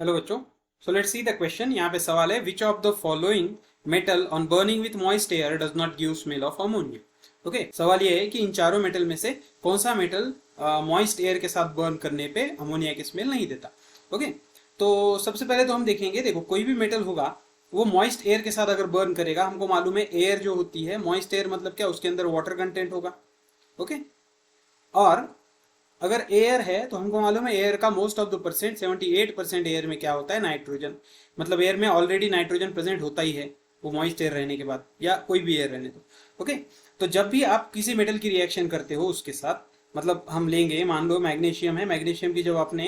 Hello बच्चों, so let's see the question. यहाँ पे सवाल है which of the following metal on burning with moist air does not give smell of ammonia. Okay, सवाल ये है कि इन चारों मेटल में से कौन सा मेटल मॉइस्ट एयर के साथ बर्न करने पे अमोनिया की स्मेल नहीं देता। ओके, तो सबसे पहले तो हम देखेंगे, देखो कोई भी मेटल होगा वो मॉइस्ट एयर के साथ अगर बर्न करेगा, हमको मालूम है एयर जो होती है, मॉइस्ट एयर मतलब क्या, उसके अंदर वाटर कंटेंट होगा। ओके, और अगर एयर है तो हमको मालूम है एयर का most of the percent 78% air में क्या होता है, नाइट्रोजन। मतलब एयर में ऑलरेडी नाइट्रोजन प्रेजेंट होता ही है, वो मॉइस्ट एयर रहने के बाद या कोई भी एयर रहने दो। ओके, तो जब भी आप किसी मेटल की रिएक्शन करते हो उसके साथ, मतलब हम लेंगे, मान लो मैग्नीशियम है, मैग्नीशियम की जब आपने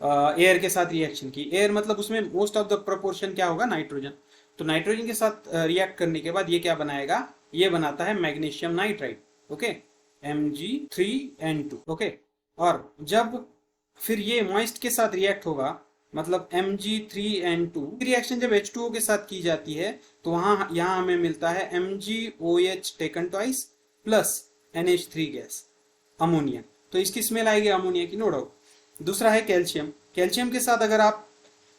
एयर के साथ रिएक्शन की, एयर मतलब उसमें मोस्ट ऑफ द प्रोपोर्शन क्या होगा, नाइट्रोजन। तो नाइट्रोजन के साथ रिएक्ट करने के बाद ये क्या बनाएगा, ये बनाता है magnesium nitride. Okay, Mg3N2। Okay, और जब फिर ये मॉइस्ट के साथ रिएक्ट होगा, मतलब Mg3N2 रिएक्शन जब H2O के साथ की जाती है तो वहां यहां हमें मिलता है MgOH taken twice plus NH3 gas, ammonia. तो इसकी स्मेल आएगी अमोनिया की, नो डाउट। दूसरा है कैल्शियम। कैल्शियम के साथ अगर आप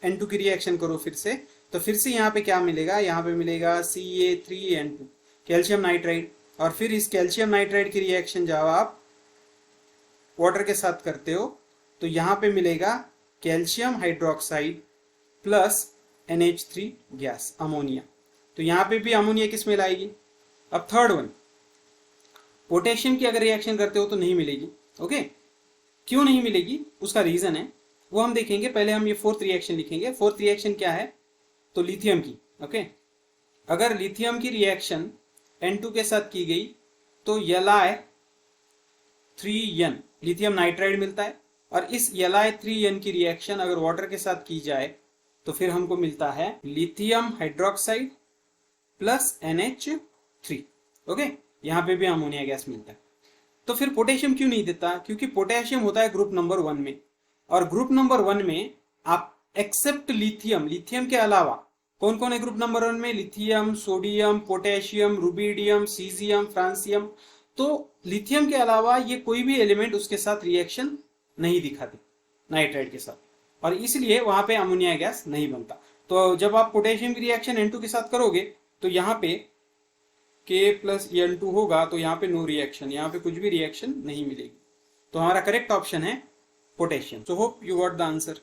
N2 की रिएक्शन करो फिर से, तो फिर से यहाँ पे क्या मिलेगा, यहाँ पे मिलेगा Ca3N2, कैल्शियम नाइट्राइड। और फिर इस कैल्शियम नाइट्राइड की रिएक्शन जब आप वाटर के साथ करते हो तो यहाँ पे मिलेगा calcium hydroxide plus NH3 gas, ammonia. तो यहाँ पे भी अमोनिया की स्मेल आएगी। अब थर्ड वन, पोटेशियम की अगर रिएक्शन करते हो तो नहीं मिलेगी। ओके, क्यों नहीं मिलेगी, उसका रीजन है, वो हम देखेंगे। पहले हम ये फोर्थ रिएक्शन लिखेंगे। फोर्थ रिएक्शन क्या है, तो लिथियम की। ओके, अगर लिथियम की रिएक्शन N2 के साथ की गई तो Li3N लिथियम नाइट्राइड मिलता है, और इस Li3N की रिएक्शन अगर वाटर के साथ की जाए तो फिर हमको मिलता है lithium hydroxide plus NH3। Okay, यहाँ पे भी अमोनिया गैस मिलता है। तो फिर पोटेशियम क्यों नहीं देता, क्योंकि पोटेशियम होता है ग्रुप नंबर 1 में, और ग्रुप नंबर 1 में आप एक्सेप्ट लिथियम, लिथियम के अलावा कौन कौन है ग्रुप नंबर 1 में, lithium, sodium, potassium, rubidium, caesium, francium. तो लिथियम के अलावा ये कोई भी एलिमेंट उसके साथ रिएक्शन नहीं दिखाते नाइट्राइड के साथ, और इसलिए वहां पे अमोनिया गैस नहीं बनता। तो जब आप पोटेशियम की रिएक्शन N2 के साथ करोगे तो यहाँ पे K प्लस N2 होगा, तो यहाँ पे नो रिएक्शन, यहाँ पे कुछ भी रिएक्शन नहीं मिलेगी। तो हमारा करेक्ट ऑप्शन है potassium. So hope you got the answer.